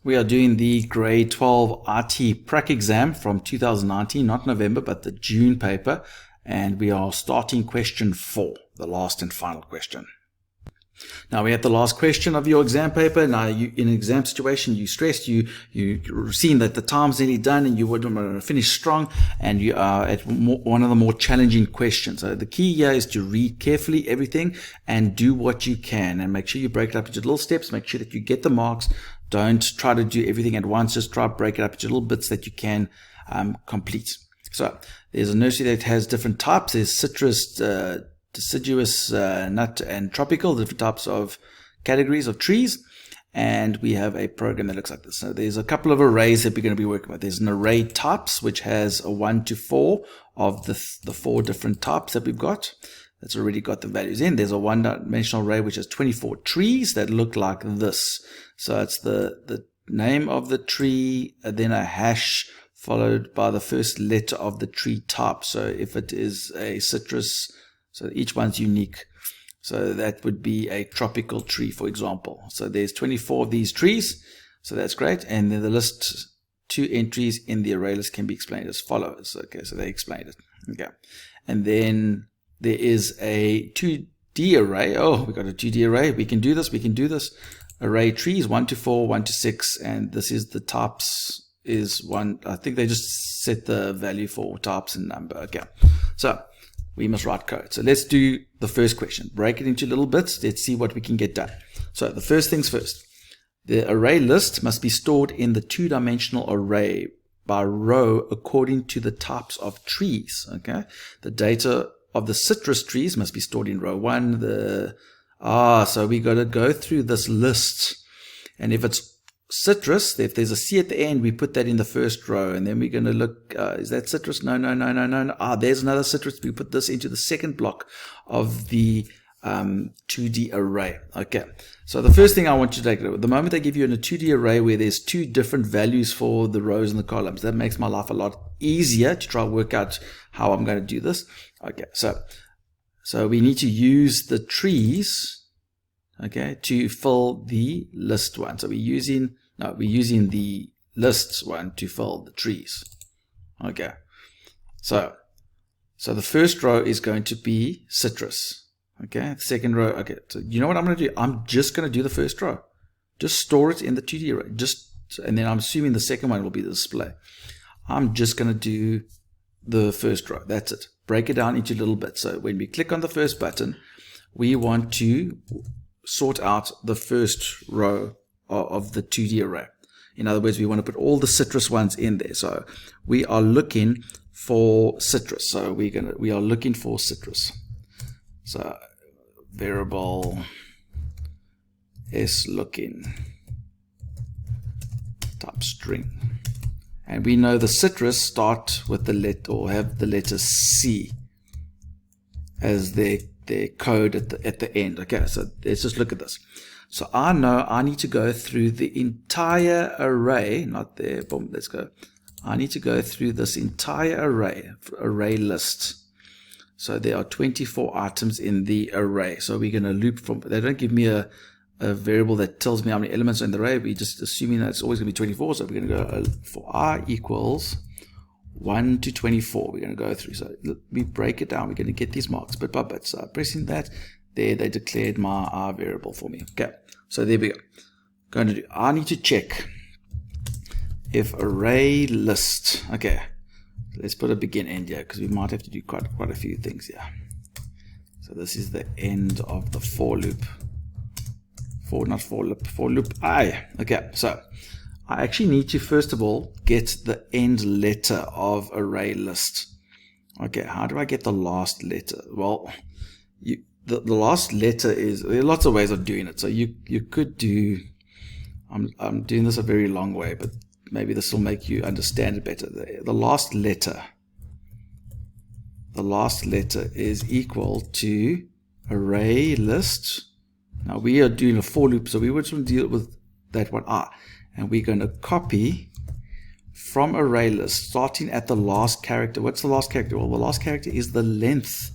We are doing the grade 12 IT prac exam from 2019, not November, but the June paper. And we are starting question 4, the last and final question. Now we have the last question of your exam paper. Now in an exam situation, you stressed, you've seen that the time's nearly done and you would want to finish strong, and you are at one of the more challenging questions. So the key here is to read carefully everything and do what you can, and make sure you break it up into little steps. Make sure that you get the marks. Don't try to do everything at once. Just try to break it up into little bits that you can complete. So there's a nursery that has different types. There's citrus, deciduous, nut, and tropical, different types of categories of trees. And we have a program that looks like this. So there's a couple of arrays that we're going to be working with. There's an array types, which has a 1 to 4 of the 4 different types that we've got. That's already got the values in. There's a one-dimensional array which has 24 trees that look like this. So it's the name of the tree, and then a hash followed by the first letter of the tree type. So if it is a citrus, so each one's unique. So that would be a tropical tree, for example. So there's 24 of these trees. So that's great. And then the list 2 entries in the array list can be explained as follows. Okay, so they explained it. Okay. And then there is a 2D array. Oh, we got a 2D array. We can do this. We can do this. Array trees 1 to 4, 1 to 6. And this is the types is 1. I think they just set the value for types and number. Okay. So we must write code. So let's do the first question. Break it into little bits. Let's see what we can get done. So the first things first. The array list must be stored in the 2-dimensional array by row according to the types of trees. Okay. The data of the citrus trees must be stored in row 1. So we got to go through this list. And if it's citrus, if there's a C at the end, we put that in the first row, and then we're going to look, is that citrus? No. There's another citrus. We put this into the second block of the 2D array. Okay, so the first thing I want you to take, the moment I give you in a 2D array where there's 2 different values for the rows and the columns, that makes my life a lot easier to try to work out how I'm going to do this. Okay, so we need to use the trees, okay, to fill the list one. So we're using the lists one to fill the trees. Okay. So the first row is going to be citrus. Okay. The second row. Okay. So you know what I'm going to do? I'm just going to do the first row. Just store it in the 2D array. And then I'm assuming the second one will be the display. I'm just going to do the first row. That's it. Break it down into little bits. So when we click on the first button, we want to sort out the first row of the 2D array. In other words, we want to put all the citrus ones in there. So we are looking for citrus. So we are looking for citrus. So variable is looking type string. And we know the citrus start with the letter, or have the letter C as their code at the end. Okay, so let's just look at this. So I know I need to go through the entire array, not there, boom, let's go. I need to go through this entire array list. So there are 24 items in the array. So we're going to loop from, they don't give me a variable that tells me how many elements are in the array. We're just assuming that it's always going to be 24. So we're going to go for I equals 1 to 24. We're going to go through. So we break it down. We're going to get these marks bit by bit. So pressing that, there they declared my R variable for me. Okay, so there we go. I need to check if array list. Okay, let's put a begin end here because we might have to do quite a few things here. So this is the end of the for loop. For loop I. Okay, so I actually need to first of all get the end letter of array list. Okay, how do I get the last letter? Well, the last letter is, there are lots of ways of doing it. So you could do, I'm doing this a very long way, but maybe this will make you understand it better. The last letter is equal to array list. Now we are doing a for loop, so we would deal with that one R. And we're going to copy from array list, starting at the last character. What's the last character? Well, the last character is the length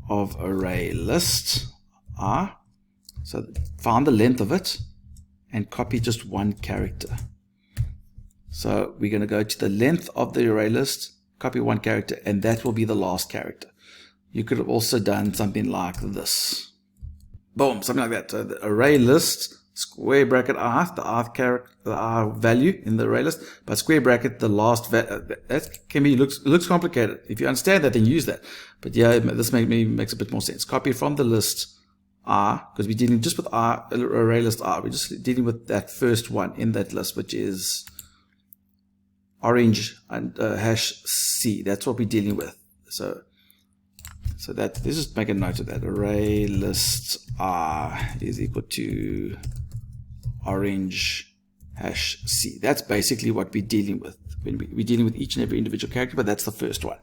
of array list. So find the length of it, and copy just one character. So we're going to go to the length of the array list, copy one character, and that will be the last character. You could have also done something like this. Boom, something like that. So the array list, square bracket r, the r value in the array list, but square bracket the last value. That can be looks complicated. If you understand that, then use that. But yeah, this makes a bit more sense. Copy from the list r, because we're dealing just with r, array list r. We're just dealing with that first one in that list, which is orange and hash c. That's what we're dealing with. So that, let's just make a note of that. Array list r is equal to orange hash c. That's basically what we're dealing with. We're dealing with each and every individual character, but that's the first one.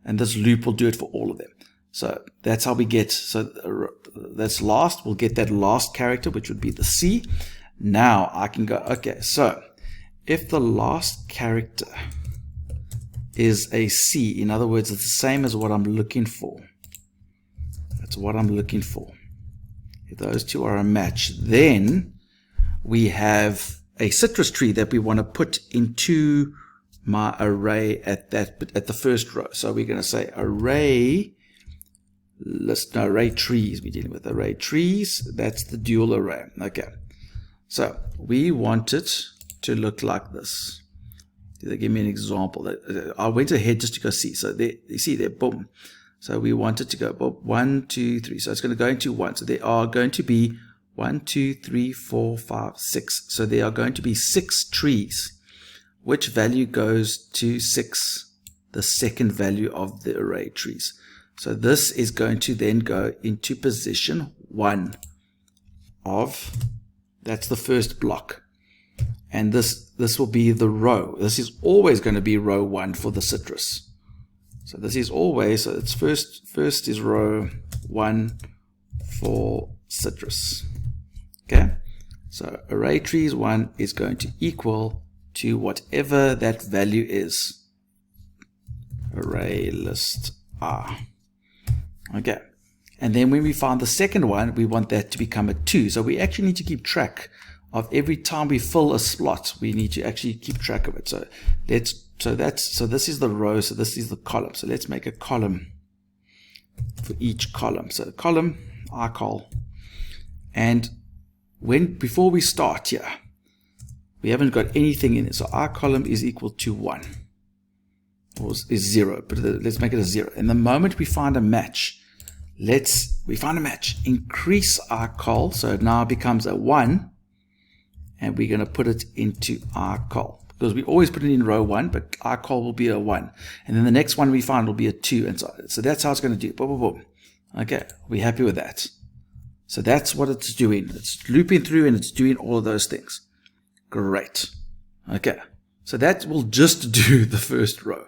And this loop will do it for all of them. So that's how we get, so that's last. We'll get that last character, which would be the c. Now I can go, okay, so if the last character is a C, in other words, it's the same as what I'm looking for. That's what I'm looking for. If those two are a match, then we have a citrus tree that we want to put into my array at the first row. So we're going to say array list, no, array trees. We're dealing with array trees. That's the dual array. Okay. So we want it to look like this. They give me an example. I went ahead just to go see. So there, you see there, boom. So we want it to go, boom, 1, 2, 3. So it's going to go into 1. So there are going to be 1, 2, 3, 4, 5, 6. So there are going to be 6 trees. Which value goes to 6? The second value of the array trees. So this is going to then go into position 1 of, that's the first block. And this will be the row. This is always going to be row 1 for the citrus. So this is always, so it's first is row 1 for citrus. Okay. So array trees 1 is going to equal to whatever that value is. Array list r. Okay. And then when we find the second one, we want that to become a 2. So we actually need to keep track of every time we fill a slot. We need to actually keep track of it. So this is the row, so this is the column. So let's make a column for each column. So column rcol, and before we start here, we haven't got anything in it. So our column is equal to 1, or is 0, but let's make it a 0. And the moment we find a match, increase our col, so it now becomes a 1. And we're going to put it into our col, because we always put it in row 1, but our col will be a 1. And then the next one we find will be a 2, and so on. So that's how it's going to do. Boom, boom, boom. Okay, we're happy with that. So that's what it's doing. It's looping through and it's doing all of those things. Great. Okay, so that will just do the first row.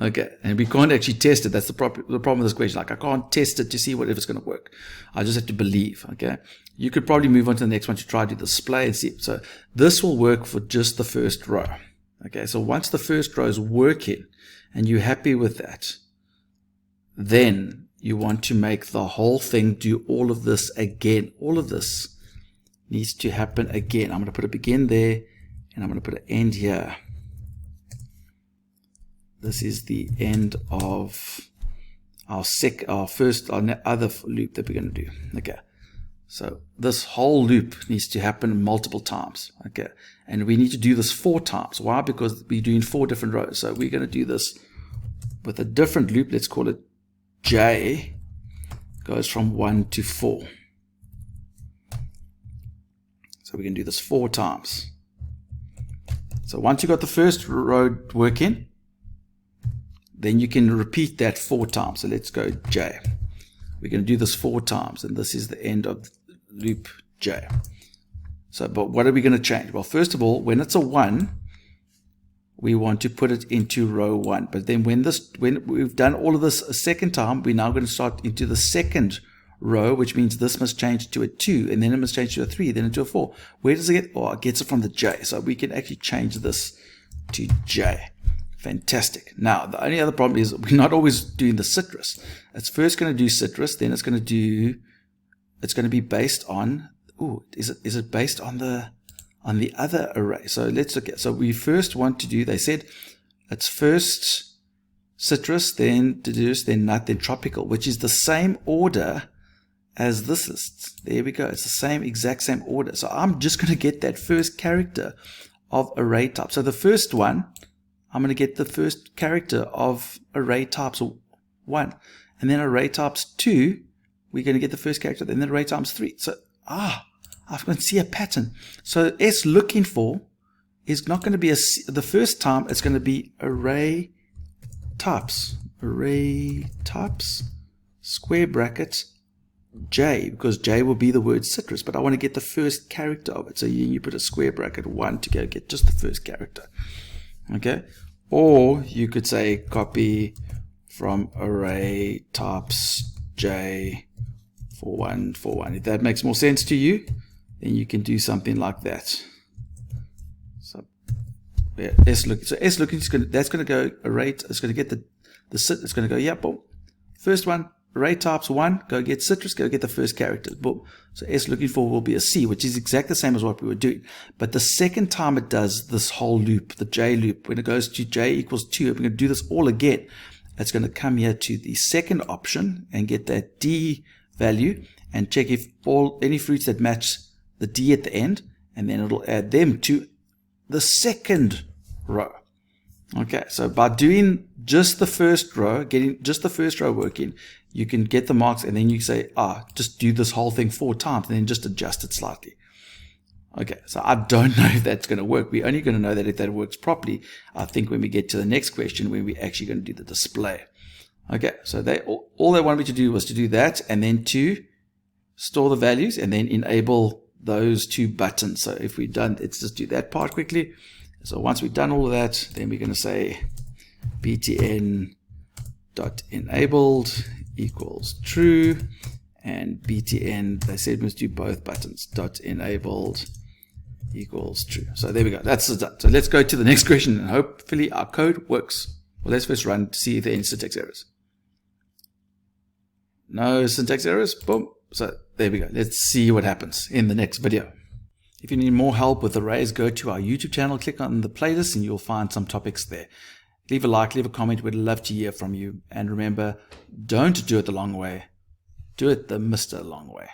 Okay, and we can't actually test it. That's the problem with this question. Like, I can't test it to see if it's going to work. I just have to believe. Okay, you could probably move on to the next one to try to display and see. So this will work for just the first row. Okay, so once the first row is working and you're happy with that, then you want to make the whole thing do all of this again. All of this needs to happen again. I'm going to put a begin there, and I'm going to put an end here. This is the end of our other loop that we're going to do. Okay, so this whole loop needs to happen multiple times. Okay, and we need to do this 4 times. Why? Because we're doing 4 different rows. So we're going to do this with a different loop. Let's call it J. Goes from 1 to 4. So we can do this 4 times. So once you got the first row working, then you can repeat that 4 times. So let's go J. We're going to do this 4 times, and this is the end of loop J. So, but what are we going to change? Well, first of all, when it's a 1, we want to put it into row 1. But then when we've done all of this a second time, we're now going to start into the second row, which means this must change to a 2, and then it must change to a 3, then into a 4. Where does it get? Oh, it gets it from the J. So we can actually change this to J. Fantastic. Now, the only other problem is we're not always doing the citrus. It's first going to do citrus, then it's going to be based on, is it based on the on the other array. So let's look at, so we first want to do, they said it's first citrus, then deduce, then nut, then tropical, which is the same order as this is. There we go. It's the same, exact same order. So I'm just going to get that first character of array type. So the first one, I'm going to get the first character of array types 1. And then array types 2, we're going to get the first character. Then array times 3. So, I can see a pattern. So S looking for is not going to be the first time, it's going to be array types, square brackets, J, because J will be the word citrus, but I want to get the first character of it. So you put a square bracket 1 to go get just the first character. Okay. Or you could say copy from array types J for 1. If that makes more sense to you, then you can do something like that. So yeah, S looking. So S looking is that's going to go array. It's going to get it's going to go, yeah, boom. First one, array types 1, go get citrus, go get the first character. Boom. So S looking for will be a C, which is exactly the same as what we were doing. But the second time it does this whole loop, the J loop, when it goes to J equals 2, we're going to do this all again. It's going to come here to the second option and get that D value and check if any fruits that match the D at the end, and then it'll add them to the second row. Okay, so by doing just the first row, getting just the first row working, you can get the marks, and then you say, just do this whole thing 4 times, and then just adjust it slightly. Okay, so I don't know if that's going to work. We're only going to know that if that works properly, I think, when we get to the next question, when we're actually going to do the display. Okay, so all they wanted me to do was to do that, and then to store the values, and then enable those 2 buttons. So if we're done, let's just do that part quickly. So once we've done all of that, then we're going to say btn.enabled equals true, and btn, they said we must do both buttons, .enabled equals true. So there we go. That's done. So let's go to the next question, and hopefully our code works. Well, let's first run to see if there are any syntax errors. No syntax errors. Boom. So there we go. Let's see what happens in the next video. If you need more help with arrays, go to our YouTube channel, click on the playlist, and you'll find some topics there. Leave a like, leave a comment. We'd love to hear from you. And remember, don't do it the long way. Do it the Mr. Long way.